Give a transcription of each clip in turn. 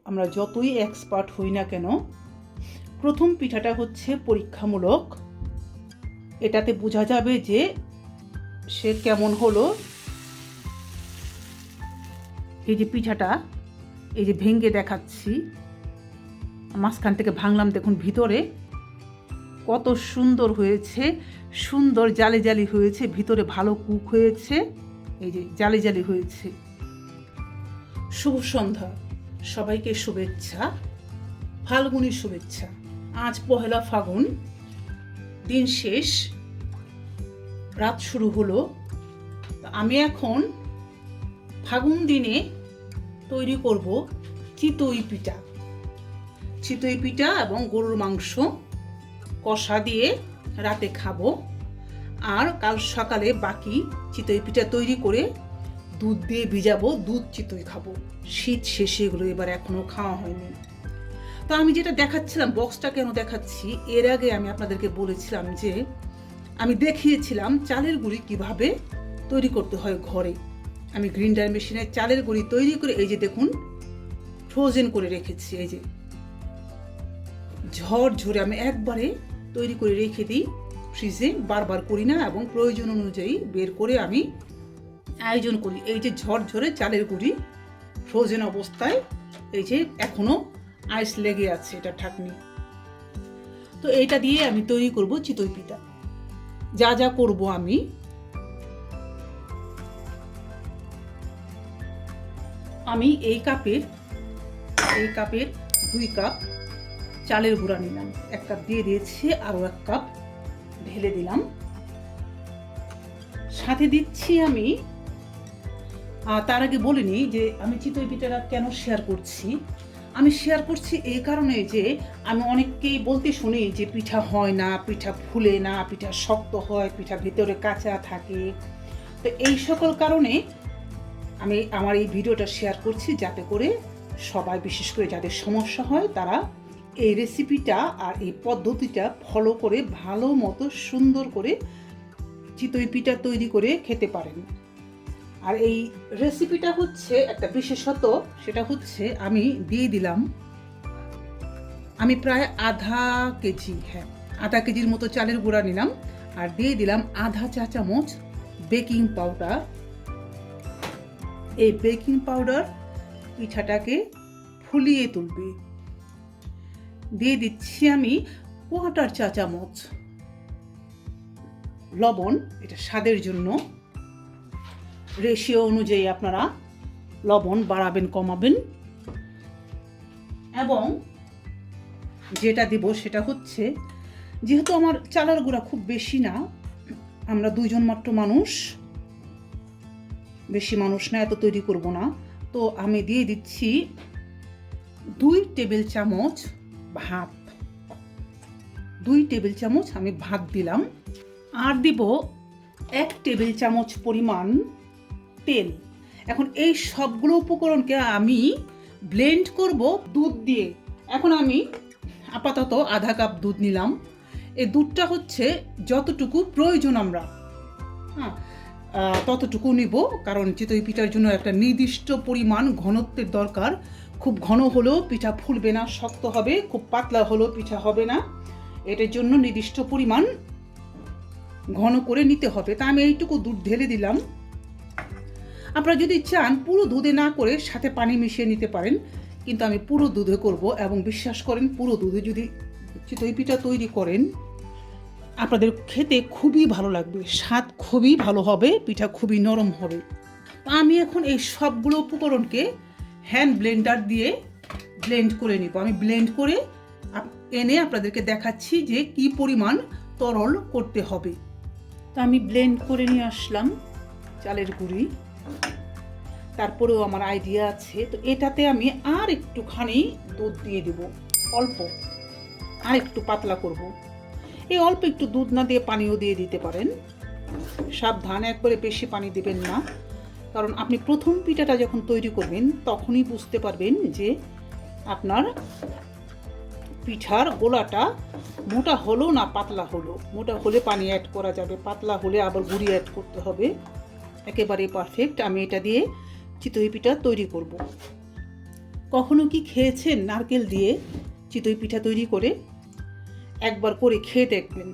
আমরা যতই এক্সপার্ট হই না কেন, প্রথম পিঠাটা হচ্ছে পরীক্ষামূলক। এটাতে বোঝা যাবে যে সে কেমন হলো। এই যে পিঠাটা, এই যে ভেঙে দেখাচ্ছি, মাঝখান থেকে ভাঙলাম, দেখুন ভিতরে কত সুন্দর হয়েছে, সুন্দর জালি জালি হয়েছে, ভিতরে ভালো কুক হয়েছে, এই যে জালি জালি হয়েছে। শুভ সন্ধ্যা, সবাইকে শুভেচ্ছা, ফাল্গুনী শুভেচ্ছা। আজ পহেলা ফাগুন, দিন শেষ, রাত শুরু হলো। আমি এখন ফাগুন দিনে তৈরি করব চিতই পিঠা। চিতই পিঠা এবং গরুর মাংস কষা দিয়ে রাতে খাবো, আর কাল সকালে বাকি চিতই পিঠা তৈরি করে দুধ দিয়ে ভিজাবো, দুধ চিতই খাবো। শীত শেষে এগুলো এবার এখনো খাওয়া হয়নি। তো আমি যেটা দেখাচ্ছিলাম, বক্সটা কেন দেখাচ্ছি, এর আগে আমি আপনাদেরকে বলেছিলাম যে আমি দেখিয়েছিলাম চালের গুঁড়ি কিভাবে তৈরি করতে হয় ঘরে। আমি গ্রাইন্ডার মেশিনে চালের গুঁড়ি তৈরি করে এই যে দেখুন ফ্রোজেন করে রেখেছি। এই যে ঝরঝরে আমি একবারে তৈরি করে রেখে দিই ফ্রিজে, বারবার করি না, এবং প্রয়োজন অনুযায়ী বের করে আমি আয়োজন করি। এই যে ঝরঝরে চালের গুঁড়ি ফ্রোজেন অবস্থায়, এই যে এখনো আইস লেগে আছে, এটা ঢাকনি। তো এইটা দিয়ে আমি তৈরি করব চিতই পিঠা। যা যা করব আমি এই কাপের 2 কাপ চালের গুঁড়া নিলাম, 1 কাপ দিয়ে দিয়েছি, আরো 1 কাপ ঢেলে দিলাম। সাথে দিচ্ছি আমি, তার আগে বলিনি যে আমি চিতই পিঠাটা কেন শেয়ার করছি। আমি শেয়ার করছি এই কারণে যে আমি অনেককেই বলতে শুনি যে পিঠা হয় না, পিঠা ফুলে না, পিঠা শক্ত হয়, পিঠা ভিতরে কাঁচা থাকে। তো এই সকল কারণে আমি আমার এই ভিডিওটা শেয়ার করছি, যাতে করে সবাই, বিশেষ করে যাদের সমস্যা হয়, তারা এই রেসিপিটা আর এই পদ্ধতিটা ফলো করে ভালো মতো সুন্দর করে চিতই পিঠা তৈরি করে খেতে পারেন। আর এই রেসিপিটা হচ্ছে একটা বিশেষত, সেটা হচ্ছে আমি দিয়ে দিলাম, আমি প্রায় আধা কেজির মতো চালের গুঁড়া নিলাম, আর দিয়ে দিলাম আধা চা চামচ বেকিং পাউডার। এই বেকিং পাউডার পিঠাটাকে ফুলিয়ে তুলবে। দিয়ে দিচ্ছি আমি 1/4 চা চামচ লবণ, এটা স্বাদের জন্য। রেশিও অনুযায়ী আপনারা লবণ বাড়াবেন কমাবেন। এবং যেটা দিব সেটা হচ্ছে, যেহেতু আমার চালের গুঁড়া খুব বেশি না, আমরা 2 জন মাত্র মানুষ, বেশি মানুষ না, এত তৈরি করব না, তো আমি দিয়ে দিচ্ছি 2 টেবিল চামচ ভাত। 2 টেবিল চামচ আমি ভাত দিলাম। আর দিব 1 টেবিল চামচ পরিমাণ তেল। এখন এই সবগুলো উপকরণকে আমি ব্লেন্ড করব দুধ দিয়ে। এখন আমি আপাতত আধা কাপ দুধ নিলাম। এই দুধটা হচ্ছে যতটুকু প্রয়োজন আমরা ততটুকু নিব, কারণ চিতই পিঠার জন্য একটা নির্দিষ্ট পরিমাণ ঘনত্বের দরকার। খুব ঘন হলেও পিঠা ফুলবে না, শক্ত হবে, খুব পাতলা হলেও পিঠা হবে না। এটার জন্য নির্দিষ্ট পরিমাণ ঘন করে নিতে হবে। তা আমি এইটুকু দুধ ঢেলে দিলাম। আপনারা যদি চান পুরো দুধে না করে সাথে পানি মিশিয়ে নিতে পারেন, কিন্তু আমি পুরো দুধে করব। এবং বিশ্বাস করেন, পুরো দুধে যদি চিতই পিঠা তৈরি করেন, আপনাদের খেতে খুবই ভালো লাগবে, স্বাদ খুবই ভালো হবে, পিঠা খুবই নরম হবে। আমি এখন এই সবগুলো উপকরণকে হ্যান্ড ব্লেন্ডার দিয়ে ব্লেন্ড করে নিব। আমি ব্লেন্ড করে এনে আপনাদেরকে দেখাচ্ছি যে কি পরিমাণ তরল করতে হবে। তা আমি ব্লেন্ড করে নিয়ে আসলাম চালের গুঁড়ি। তারপরেও আমার আইডিয়া আছে, তো এটাতে আমি আর একটুখানি দুধ দিয়ে দেব, অল্প, আর একটু পাতলা করব। এই অল্প একটু দুধ না দিয়ে পানিও দিয়ে দিতে পারেন, সাবধান, একবারে বেশি পানি দিবেন না, কারণ আপনি প্রথম পিঠাটা যখন তৈরি করবেন তখনই বুঝতে পারবেন যে আপনার পিঠার গোলাটা মোটা হলো না পাতলা হলো। মোটা হলে পানি অ্যাড করা যাবে, পাতলা হলে আবার গুঁড়ি অ্যাড করতে হবে। একেবারে পারফেক্ট। আমি এটা দিয়ে চিতই পিঠা তৈরি করব। কখনো কি খেয়েছেন নারকেল দিয়ে চিতই পিঠা তৈরি করে? একবার করে খেয়ে দেখবেন।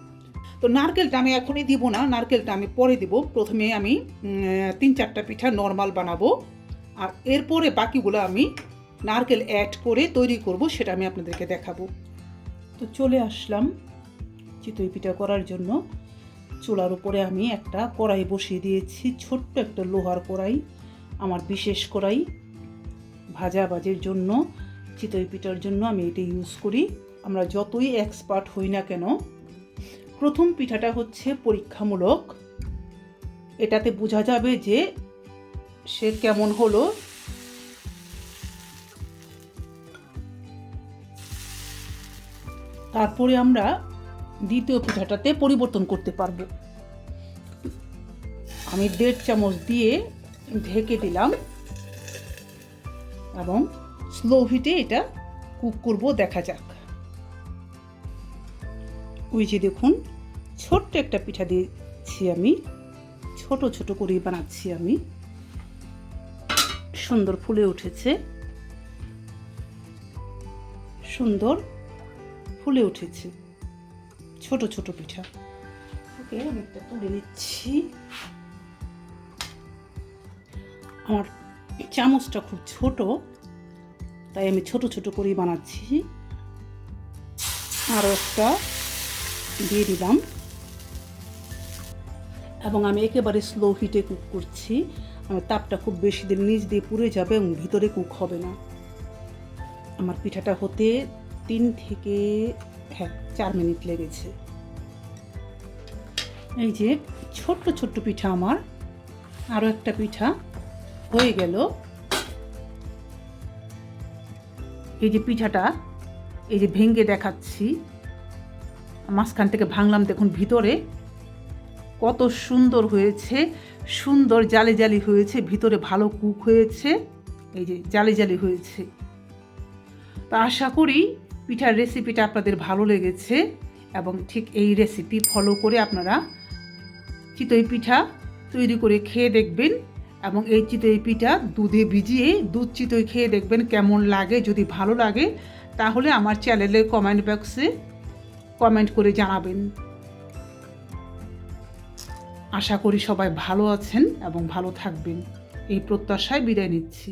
তো নারকেলটা আমি এখনই দিব না, নারকেলটা আমি পরে দিব। প্রথমে আমি 3-4টা পিঠা নর্মাল বানাবো, আর এরপরে বাকিগুলো আমি নারকেল অ্যাড করে তৈরি করব, সেটা আমি আপনাদেরকে দেখাবো। তো চলে আসলাম চিতই পিঠা করার জন্য। চুলার উপরে আমি একটা কড়াই বসিয়ে দিয়েছি, ছোট্ট একটা লোহার কড়াই, আমার বিশেষ কড়াই। ভাজাভাজির জন্য, চিতই পিঠার জন্য আমি এটা ইউজ করি। আমরা যতই এক্সপার্ট হই না কেন, প্রথম পিঠাটা হচ্ছে পরীক্ষামূলক। এটাতে বোঝা যাবে যে সে কেমন হলো। তারপরে আমরা দ্বিতীয় পিঠাটাতে পরিবর্তন করতে পারবো। আমি 1.5 চামচ দিয়ে ঢেকে দিলাম এবং স্লো হিটে এটা কুক করব, দেখা যাক। ওই যে দেখুন, ছোট্ট একটা পিঠা দিয়েছি আমি, ছোট ছোট করে বানাচ্ছি আমি। সুন্দর ফুলে উঠেছে, সুন্দর ফুলে উঠেছে ছোট ছোট পিঠা। ওকে, আমি একটা তুলে নিচ্ছি। আমার চামচটা খুব ছোট, তাই আমি ছোট ছোট করেই বানাচ্ছি। আরও একটা দিয়ে দিলাম এবং আমি একেবারে স্লো হিটে কুক করছি। আমার তাপটা খুব বেশি দিন নিচ দিয়ে পুড়ে যাবে এবং ভিতরে কুক হবে না। আমার পিঠাটা হতে 3 থেকে 4 মিনিট লেগেছে। এই যে ছোট্ট ছোট্ট পিঠা আমার, আরও একটা পিঠা হয়ে গেল। এই যে পিঠাটা, এই যে ভেঙে দেখাচ্ছি, মাঝখান থেকে ভাঙলাম, দেখুন ভিতরে কত সুন্দর হয়েছে, সুন্দর জালি জালি হয়েছে, ভিতরে ভালো কুক হয়েছে, এই যে জালি জালি হয়েছে। তো আশা করি পিঠার রেসিপিটা আপনাদের ভালো লেগেছে এবং ঠিক এই রেসিপি ফলো করে আপনারা চিতই পিঠা তৈরি করে খেয়ে দেখবেন। এবং এই চিতই পিঠা দুধে ভিজিয়ে দুধ চিতই খেয়ে দেখবেন কেমন লাগে। যদি ভালো লাগে তাহলে আমার চ্যানেলে কমেন্ট বক্সে কমেন্ট করে জানাবেন। আশা করি সবাই ভালো আছেন এবং ভালো থাকবেন, এই প্রত্যাশায় বিদায় নিচ্ছি।